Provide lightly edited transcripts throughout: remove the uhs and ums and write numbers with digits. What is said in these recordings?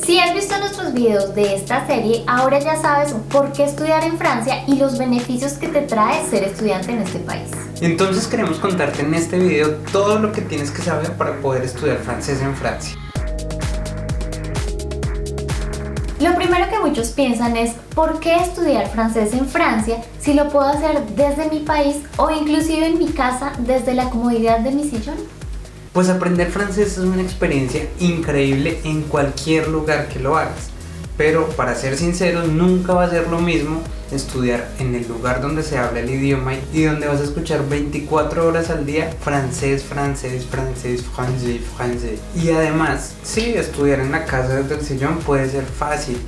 Si has visto nuestros videos de esta serie, ahora ya sabes por qué estudiar en Francia y los beneficios que te trae ser estudiante en este país. Entonces queremos contarte en este video todo lo que tienes que saber para poder estudiar francés en Francia. Lo primero que muchos piensan es ¿por qué estudiar francés en Francia si lo puedo hacer desde mi país o inclusive en mi casa desde la comodidad de mi sillón? Pues aprender francés es una experiencia increíble en cualquier lugar que lo hagas. Pero para ser sinceros, nunca va a ser lo mismo estudiar en el lugar donde se habla el idioma y donde vas a escuchar 24 horas al día francés, francés, francés, francés, francés. Y además, sí, estudiar en la casa desde el sillón puede ser fácil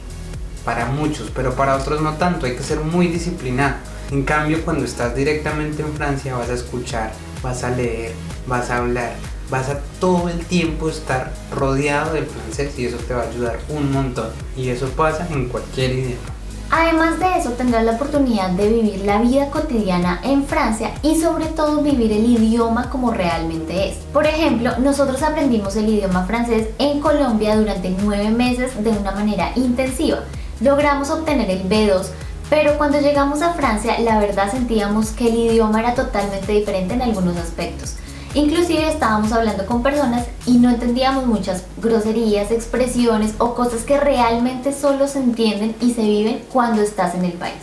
para muchos, pero para otros no tanto, hay que ser muy disciplinado. En cambio, cuando estás directamente en Francia vas a escuchar, vas a leer, vas a hablar, vas a todo el tiempo estar rodeado del francés y eso te va a ayudar un montón. Y eso pasa en cualquier idioma. Además de eso, tendrás la oportunidad de vivir la vida cotidiana en Francia y sobre todo vivir el idioma como realmente es. Por ejemplo, nosotros aprendimos el idioma francés en Colombia durante 9 meses de una manera intensiva. Logramos obtener el B2, pero cuando llegamos a Francia, la verdad sentíamos que el idioma era totalmente diferente en algunos aspectos. Inclusive estábamos hablando con personas y no entendíamos muchas groserías, expresiones o cosas que realmente solo se entienden y se viven cuando estás en el país.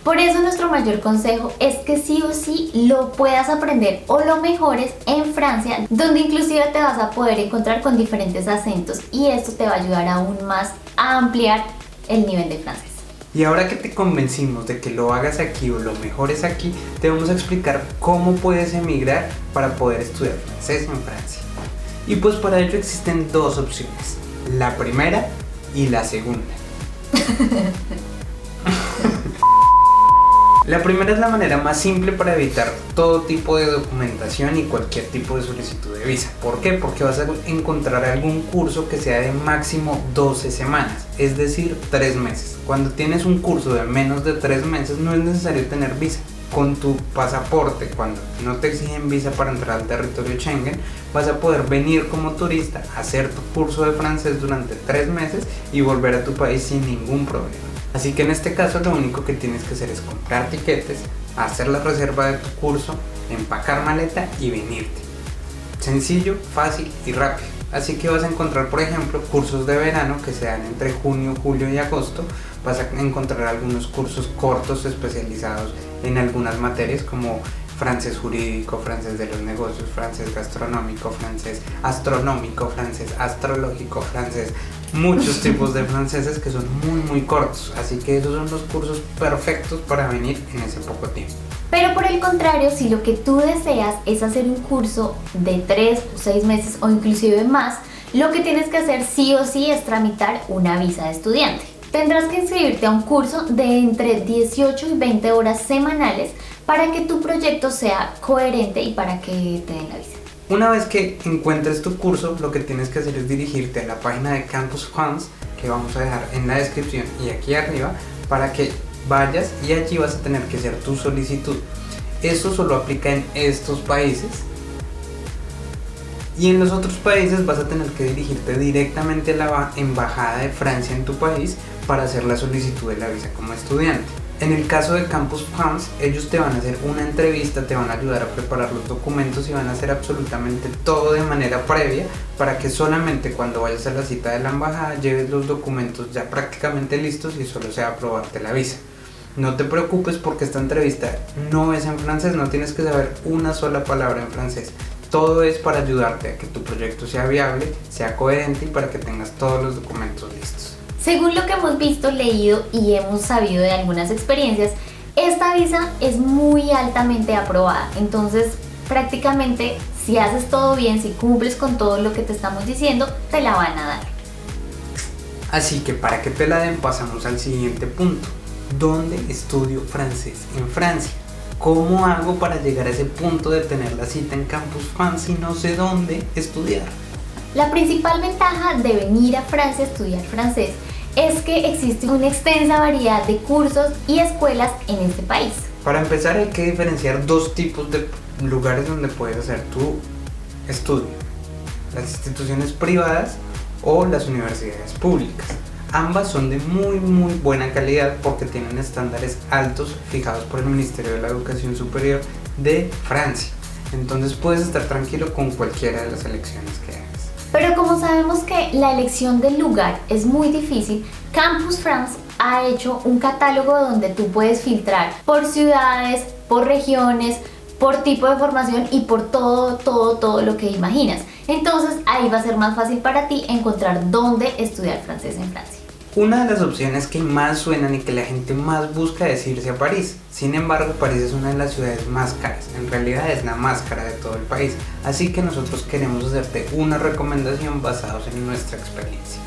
Por eso nuestro mayor consejo es que sí o sí lo puedas aprender o lo mejores en Francia, donde inclusive te vas a poder encontrar con diferentes acentos y esto te va a ayudar aún más a ampliar el nivel de francés. Y ahora que te convencimos de que lo hagas aquí o lo mejores aquí, te vamos a explicar cómo puedes emigrar para poder estudiar francés en Francia. Y pues para ello existen dos opciones, la primera y la segunda. La primera es la manera más simple para evitar todo tipo de documentación y cualquier tipo de solicitud de visa. ¿Por qué? Porque vas a encontrar algún curso que sea de máximo 12 semanas, es decir, 3 meses. Cuando tienes un curso de menos de 3 meses no es necesario tener visa. Con tu pasaporte, cuando no te exigen visa para entrar al territorio Schengen, vas a poder venir como turista, hacer tu curso de francés durante 3 meses y volver a tu país sin ningún problema. Así que en este caso lo único que tienes que hacer es comprar tiquetes, hacer la reserva de tu curso, empacar maleta y venirte. Sencillo, fácil y rápido. Así que vas a encontrar, por ejemplo, cursos de verano que se dan entre junio, julio y agosto. Vas a encontrar algunos cursos cortos especializados en algunas materias como francés jurídico, francés de los negocios, francés gastronómico, francés astronómico, francés astrológico, francés, muchos tipos de franceses que son muy cortos, así que esos son los cursos perfectos para venir en ese poco tiempo. Pero por el contrario, si lo que tú deseas es hacer un curso de 3 o 6 meses o inclusive más, lo que tienes que hacer sí o sí es tramitar una visa de estudiante. Tendrás que inscribirte a un curso de entre 18 y 20 horas semanales para que tu proyecto sea coherente y para que te den la visa. Una vez que encuentres tu curso, lo que tienes que hacer es dirigirte a la página de Campus France, que vamos a dejar en la descripción y aquí arriba, para que vayas y allí vas a tener que hacer tu solicitud. Eso solo aplica en estos países. Y en los otros países vas a tener que dirigirte directamente a la embajada de Francia en tu país para hacer la solicitud de la visa como estudiante. En el caso de Campus France, ellos te van a hacer una entrevista, te van a ayudar a preparar los documentos y van a hacer absolutamente todo de manera previa para que solamente cuando vayas a la cita de la embajada lleves los documentos ya prácticamente listos y solo sea aprobarte la visa. No te preocupes porque esta entrevista no es en francés, no tienes que saber una sola palabra en francés. Todo es para ayudarte a que tu proyecto sea viable, sea coherente y para que tengas todos los documentos listos. Según lo que hemos visto, leído y hemos sabido de algunas experiencias, esta visa es muy altamente aprobada. Entonces, prácticamente, si haces todo bien, si cumples con todo lo que te estamos diciendo, te la van a dar. Así que para que te la den, pasamos al siguiente punto. ¿Dónde estudio francés en Francia? ¿Cómo hago para llegar a ese punto de tener la cita en Campus France y no sé dónde estudiar? La principal ventaja de venir a Francia a estudiar francés es que existe una extensa variedad de cursos y escuelas en este país. Para empezar hay que diferenciar dos tipos de lugares donde puedes hacer tu estudio: las instituciones privadas o las universidades públicas. Ambas son de muy buena calidad porque tienen estándares altos fijados por el Ministerio de la Educación Superior de Francia. Entonces puedes estar tranquilo con cualquiera de las elecciones que hagas. Pero como sabemos que la elección del lugar es muy difícil, Campus France ha hecho un catálogo donde tú puedes filtrar por ciudades, por regiones, por tipo de formación y por todo lo que imaginas. Entonces ahí va a ser más fácil para ti encontrar dónde estudiar francés en Francia. Una de las opciones que más suenan y que la gente más busca es irse a París. Sin embargo, París es una de las ciudades más caras. En realidad es la más cara de todo el país. Así que nosotros queremos hacerte una recomendación basados en nuestra experiencia.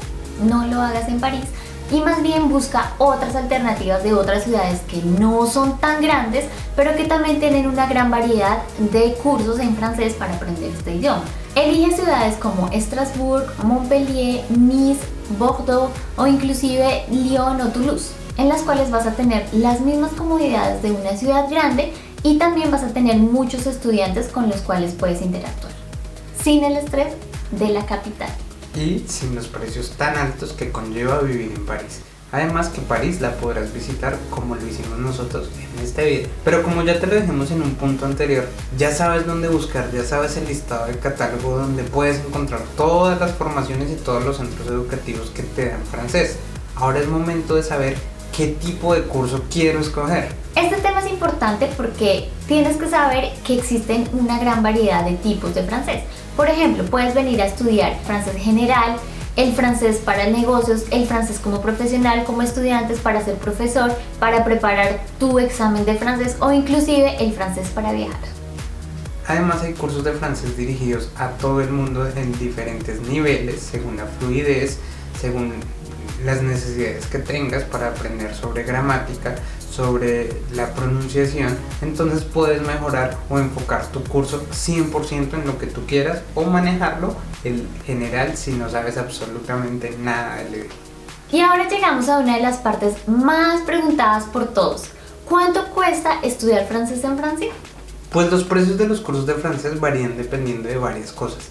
No lo hagas en París y más bien busca otras alternativas de otras ciudades que no son tan grandes, pero que también tienen una gran variedad de cursos en francés para aprender este idioma. Elige ciudades como Estrasburgo, Montpellier, Nice, Bordeaux o inclusive Lyon o Toulouse, en las cuales vas a tener las mismas comodidades de una ciudad grande y también vas a tener muchos estudiantes con los cuales puedes interactuar, sin el estrés de la capital. Y sin los precios tan altos que conlleva vivir en París. Además que París la podrás visitar como lo hicimos nosotros en este video. Pero como ya te lo dijimos en un punto anterior, ya sabes dónde buscar, ya sabes el listado de catálogo donde puedes encontrar todas las formaciones y todos los centros educativos que te dan francés. Ahora es momento de saber qué tipo de curso quiero escoger. Este tema es importante porque tienes que saber que existen una gran variedad de tipos de francés. Por ejemplo, puedes venir a estudiar francés general, el francés para negocios, el francés como profesional, como estudiantes para ser profesor, para preparar tu examen de francés o inclusive el francés para viajar. Además hay cursos de francés dirigidos a todo el mundo en diferentes niveles, según la fluidez, según las necesidades que tengas para aprender sobre gramática, sobre la pronunciación. Entonces puedes mejorar o enfocar tu curso 100% en lo que tú quieras o manejarlo en general si no sabes absolutamente nada del idioma. Y ahora llegamos a una de las partes más preguntadas por todos. ¿Cuánto cuesta estudiar francés en Francia? Pues los precios de los cursos de francés varían dependiendo de varias cosas: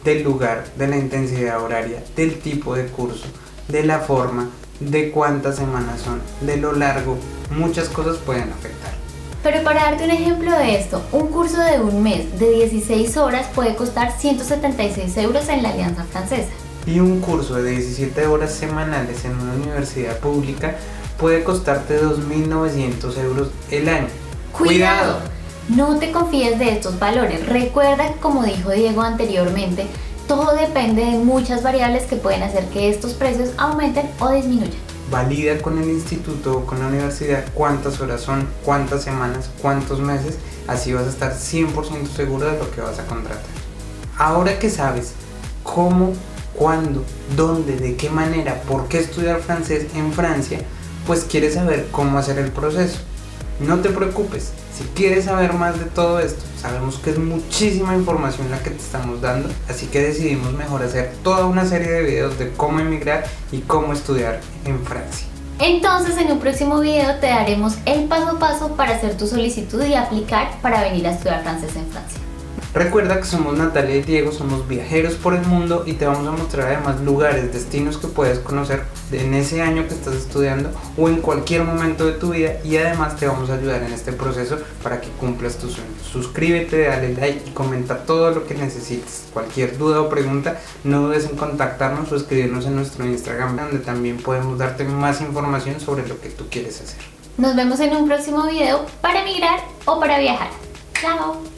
del lugar, de la intensidad horaria, del tipo de curso, de la forma, de cuántas semanas son, de lo largo. Muchas cosas pueden afectar. Pero para darte un ejemplo de esto, un curso de un mes de 16 horas puede costar 176 euros en la Alianza Francesa. Y un curso de 17 horas semanales en una universidad pública puede costarte 2.900 euros el año. ¡Cuidado! No te confíes de estos valores. Recuerda que, como dijo Diego anteriormente, todo depende de muchas variables que pueden hacer que estos precios aumenten o disminuyan. Valida con el instituto o con la universidad cuántas horas son, cuántas semanas, cuántos meses, así vas a estar 100% seguro de lo que vas a contratar. Ahora que sabes cómo, cuándo, dónde, de qué manera, por qué estudiar francés en Francia, pues quieres saber cómo hacer el proceso. No te preocupes, si quieres saber más de todo esto, sabemos que es muchísima información la que te estamos dando, así que decidimos mejor hacer toda una serie de videos de cómo emigrar y cómo estudiar en Francia. Entonces en un próximo video te daremos el paso a paso para hacer tu solicitud y aplicar para venir a estudiar francés en Francia. Recuerda que somos Natalia y Diego, somos viajeros por el mundo y te vamos a mostrar además lugares, destinos que puedes conocer en ese año que estás estudiando o en cualquier momento de tu vida, y además te vamos a ayudar en este proceso para que cumplas tus sueños. Suscríbete, dale like y comenta todo lo que necesites. Cualquier duda o pregunta, no dudes en contactarnos o escribirnos en nuestro Instagram, donde también podemos darte más información sobre lo que tú quieres hacer. Nos vemos en un próximo video para emigrar o para viajar. ¡Chao!